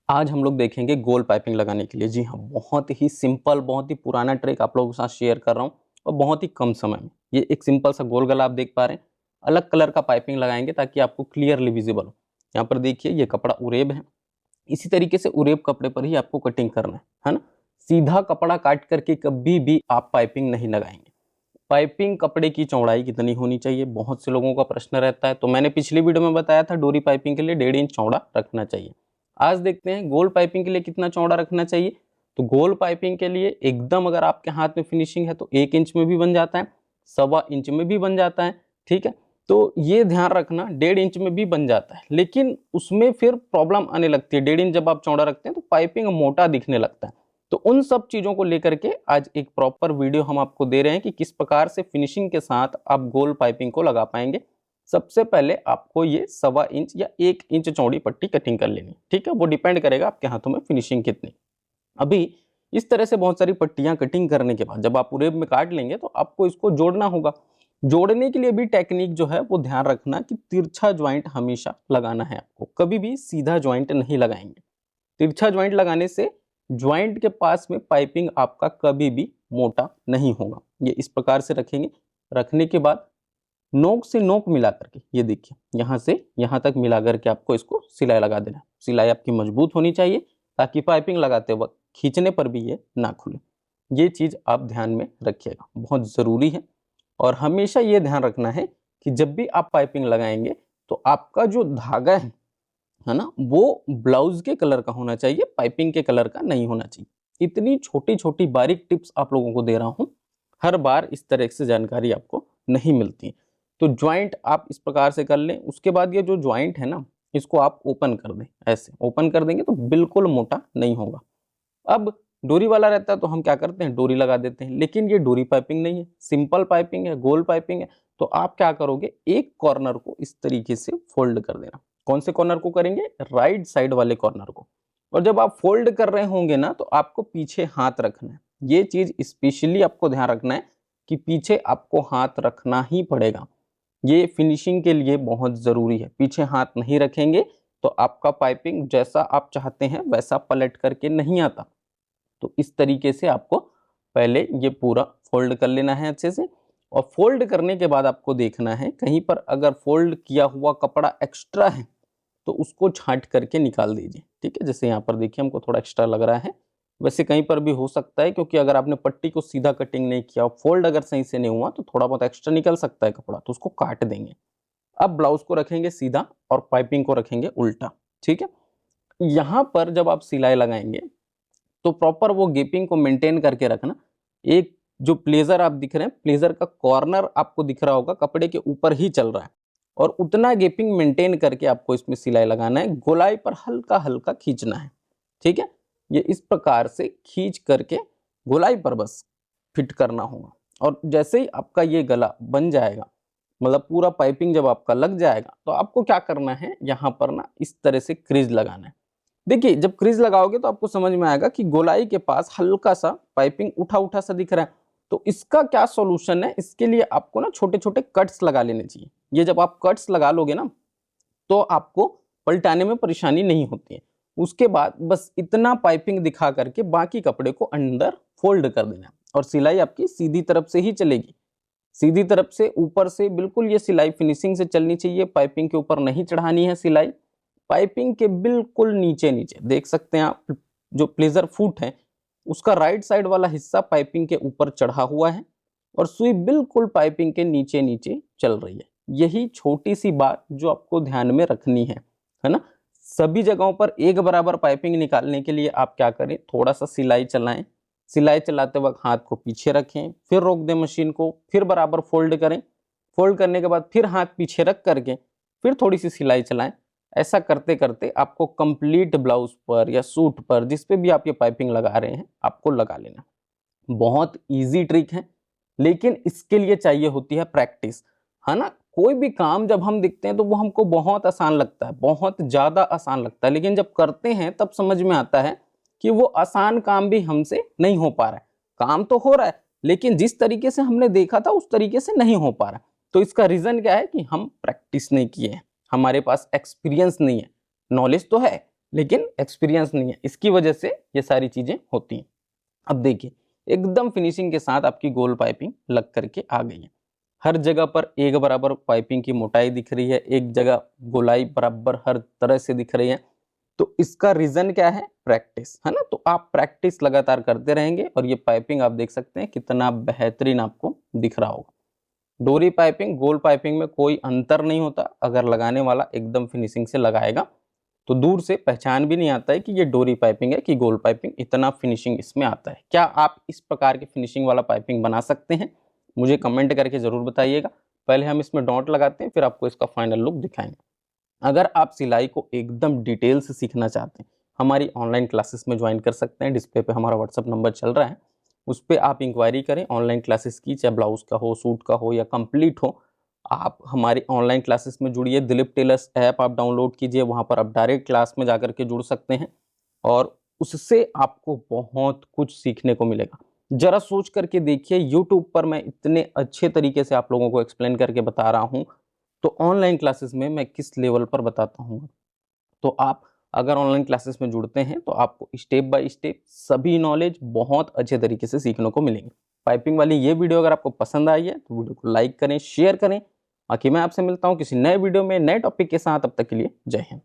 आज हम लोग देखेंगे गोल पाइपिंग लगाने के लिए। जी हाँ, बहुत ही सिंपल, बहुत ही पुराना ट्रिक आप लोगों के साथ शेयर कर रहा हूँ और बहुत ही कम समय में। ये एक सिंपल सा गोल गला आप देख पा रहे हैं। अलग कलर का पाइपिंग लगाएंगे ताकि आपको क्लियरली विजिबल हो। यहाँ पर देखिए ये कपड़ा उरेब है। इसी तरीके से उरेब कपड़े पर ही आपको कटिंग करना है ना। सीधा कपड़ा काट करके कभी भी आप पाइपिंग नहीं लगाएंगे। पाइपिंग कपड़े की चौड़ाई कितनी होनी चाहिए, बहुत से लोगों का प्रश्न रहता है। तो मैंने पिछली वीडियो में बताया था डोरी पाइपिंग के लिए 1.5 इंच चौड़ा रखना चाहिए। आज देखते हैं गोल पाइपिंग के लिए कितना चौड़ा रखना चाहिए। तो गोल पाइपिंग के लिए एकदम अगर आपके हाथ में फिनिशिंग है तो 1 इंच में भी बन जाता है, 1.25 इंच में भी बन जाता है। ठीक है, तो ये ध्यान रखना 1.5 इंच में भी बन जाता है, लेकिन उसमें फिर प्रॉब्लम आने लगती है। 1.5 इंच जब आप चौड़ा रखते हैं तो पाइपिंग मोटा दिखने लगता है। तो उन सब चीजों को लेकर के आज एक प्रॉपर वीडियो हम आपको दे रहे हैं कि किस प्रकार से फिनिशिंग के साथ आप गोल पाइपिंग को लगा पाएंगे। सबसे पहले आपको ये 1.25 इंच या 1 इंच चौड़ी पट्टी कटिंग कर लेनी। ठीक है, वो डिपेंड करेगा आपके हाथों में फिनिशिंग कितनी। अभी इस तरह से बहुत सारी पट्टियां कटिंग करने के बाद जब आप उरेब में काट लेंगे तो आपको इसको जोड़ना होगा। जोड़ने के लिए भी टेक्निक जो है वो ध्यान रखना कि तिरछा ज्वाइंट हमेशा लगाना है। आपको कभी भी सीधा ज्वाइंट नहीं लगाएंगे। तिरछा ज्वाइंट लगाने से ज्वाइंट के पास में पाइपिंग आपका कभी भी मोटा नहीं होगा। ये इस प्रकार से रखेंगे। रखने के बाद नोक से नोक मिला करके ये देखिए यहाँ से यहाँ तक मिला करके आपको इसको सिलाई लगा देना। सिलाई आपकी मजबूत होनी चाहिए ताकि पाइपिंग लगाते वक्त खींचने पर भी ये ना खुले। ये चीज आप ध्यान में रखिएगा, बहुत जरूरी है। और हमेशा ये ध्यान रखना है कि जब भी आप पाइपिंग लगाएंगे तो आपका जो धागा है ना, वो ब्लाउज के कलर का होना चाहिए, पाइपिंग के कलर का नहीं होना चाहिए। इतनी छोटी छोटी बारीक टिप्स आप लोगों को दे रहा हूं, हर बार इस तरह से जानकारी आपको नहीं मिलती। तो ज्वाइंट आप इस प्रकार से कर लें। उसके बाद ये जो ज्वाइंट है ना, इसको आप ओपन कर दें। ऐसे ओपन कर देंगे तो बिल्कुल मोटा नहीं होगा। अब डोरी वाला रहता है तो हम क्या करते हैं, डोरी लगा देते हैं, लेकिन ये डोरी पाइपिंग नहीं है, सिंपल पाइपिंग है, गोल पाइपिंग है। तो आप क्या करोगे, एक कॉर्नर को इस तरीके से फोल्ड कर देना। कौन से कॉर्नर को करेंगे, राइट साइड वाले कॉर्नर को। और जब आप फोल्ड कर रहे होंगे ना तो आपको पीछे हाथ रखना है। ये चीज स्पेशली आपको ध्यान रखना है कि पीछे आपको हाथ रखना ही पड़ेगा। ये फिनिशिंग के लिए बहुत जरूरी है। पीछे हाथ नहीं रखेंगे तो आपका पाइपिंग जैसा आप चाहते हैं वैसा पलट करके नहीं आता। तो इस तरीके से आपको पहले ये पूरा फोल्ड कर लेना है अच्छे से। और फोल्ड करने के बाद आपको देखना है कहीं पर अगर फोल्ड किया हुआ कपड़ा एक्स्ट्रा है तो उसको छांट करके निकाल दीजिए। ठीक है, जैसे यहाँ पर देखिए हमको थोड़ा एक्स्ट्रा लग रहा है, वैसे कहीं पर भी हो सकता है, क्योंकि अगर आपने पट्टी को सीधा कटिंग नहीं किया, फोल्ड अगर सही से नहीं हुआ तो थोड़ा बहुत एक्स्ट्रा निकल सकता है कपड़ा, तो उसको काट देंगे। अब ब्लाउज को रखेंगे सीधा और पाइपिंग को रखेंगे उल्टा। ठीक है, यहाँ पर जब आप सिलाई लगाएंगे तो प्रॉपर वो गेपिंग को मेंटेन करके रखना। एक जो प्लेजर आप दिख रहे हैं, प्लेजर का कॉर्नर आपको दिख रहा होगा कपड़े के ऊपर ही चल रहा है, और उतना गेपिंग मेंटेन करके आपको इसमें सिलाई लगाना है। गोलाई पर हल्का हल्का खींचना है। ठीक है, ये इस प्रकार से खींच करके गोलाई पर बस फिट करना होगा। और जैसे ही आपका ये गला बन जाएगा, मतलब पूरा पाइपिंग जब आपका लग जाएगा, तो आपको क्या करना है, यहाँ पर ना इस तरह से क्रीज लगाना है। देखिए जब क्रीज लगाओगे तो आपको समझ में आएगा कि गोलाई के पास हल्का सा पाइपिंग उठा उठा सा दिख रहा है। तो इसका क्या सॉल्यूशन है, इसके लिए आपको ना छोटे छोटे कट्स लगा लेने चाहिए। ये जब आप कट्स लगा लोगे ना तो आपको पलटाने में परेशानी नहीं होती है। उसके बाद बस इतना पाइपिंग दिखा करके बाकी कपड़े को अंदर फोल्ड कर देना, और सिलाई आपकी सीधी तरफ से ही चलेगी। सीधी तरफ से ऊपर से बिल्कुल ये सिलाई फिनिशिंग से चलनी चाहिए, पाइपिंग के ऊपर नहीं चढ़ानी है सिलाई। पाइपिंग के बिल्कुल नीचे नीचे देख सकते हैं आप, जो प्लेजर फुट है उसका राइट साइड वाला हिस्सा पाइपिंग के ऊपर चढ़ा हुआ है और सुई बिल्कुल पाइपिंग के नीचे नीचे चल रही है। यही छोटी सी बात जो आपको ध्यान में रखनी है ना। सभी जगहों पर एक बराबर पाइपिंग निकालने के लिए आप क्या करें, थोड़ा सा सिलाई चलाएं। सिलाई चलाते वक्त हाथ को पीछे रखें, फिर रोक दें मशीन को, फिर बराबर फोल्ड करें। फोल्ड करने के बाद फिर हाथ पीछे रख करके फिर थोड़ी सी सिलाई चलाएं। ऐसा करते करते आपको कंप्लीट ब्लाउज पर या सूट पर जिस पे भी आप ये पाइपिंग लगा रहे हैं आपको लगा लेना। बहुत इजी ट्रिक है, लेकिन इसके लिए चाहिए होती है प्रैक्टिस, है ना। कोई भी काम जब हम देखते हैं तो वो हमको बहुत आसान लगता है, बहुत ज्यादा आसान लगता है, लेकिन जब करते हैं तब समझ में आता है कि वो आसान काम भी हमसे नहीं हो पा रहा है। काम तो हो रहा है लेकिन जिस तरीके से हमने देखा था उस तरीके से नहीं हो पा रहा। तो इसका रीजन क्या है कि हम प्रैक्टिस नहीं किए हैं, हमारे पास एक्सपीरियंस नहीं है। नॉलेज तो है लेकिन एक्सपीरियंस नहीं है, इसकी वजह से ये सारी चीज़ें होती हैं। अब देखिए, एकदम फिनिशिंग के साथ आपकी गोल पाइपिंग लग करके आ गई है। हर जगह पर एक बराबर पाइपिंग की मोटाई दिख रही है, एक जगह गोलाई बराबर हर तरह से दिख रही है। तो इसका रीज़न क्या है? प्रैक्टिस, है ना? तो आप प्रैक्टिस लगातार करते रहेंगे और ये पाइपिंग आप देख सकते हैं कितना बेहतरीन आपको दिख रहा होगा। डोरी पाइपिंग, गोल पाइपिंग में कोई अंतर नहीं होता। अगर लगाने वाला एकदम फिनिशिंग से लगाएगा तो दूर से पहचान भी नहीं आता है कि ये डोरी पाइपिंग है कि गोल पाइपिंग, इतना फिनिशिंग इसमें आता है। क्या आप इस प्रकार की फिनिशिंग वाला पाइपिंग बना सकते हैं? मुझे कमेंट करके ज़रूर बताइएगा। पहले हम इसमें डॉट लगाते हैं, फिर आपको इसका फाइनल लुक दिखाएंगे। अगर आप सिलाई को एकदम डिटेल से सीखना चाहते हैं, हमारी ऑनलाइन क्लासेस में ज्वाइन कर सकते हैं। डिस्प्ले पे हमारा व्हाट्सअप नंबर चल रहा है, उस पर आप इंक्वायरी करें ऑनलाइन क्लासेस की, चाहे ब्लाउज का हो, सूट का हो या कंप्लीट हो। आप हमारी ऑनलाइन क्लासेस में जुड़िए। दिलीप टेलर्स ऐप आप डाउनलोड कीजिए, वहाँ पर आप डायरेक्ट क्लास में जाकर के जुड़ सकते हैं और उससे आपको बहुत कुछ सीखने को मिलेगा। ज़रा सोच करके देखिए, यूट्यूब पर मैं इतने अच्छे तरीके से आप लोगों को एक्सप्लेन करके बता रहा हूँ, तो ऑनलाइन क्लासेस में मैं किस लेवल पर बताता हूँ। तो आप अगर ऑनलाइन क्लासेस में जुड़ते हैं तो आपको स्टेप बाय स्टेप सभी नॉलेज बहुत अच्छे तरीके से सीखने को मिलेंगे। पाइपिंग वाली ये वीडियो अगर आपको पसंद आई है तो वीडियो को लाइक करें, शेयर करें। बाकी मैं आपसे मिलता हूँ किसी नए वीडियो में नए टॉपिक के साथ। तब तक के लिए जय हिंद।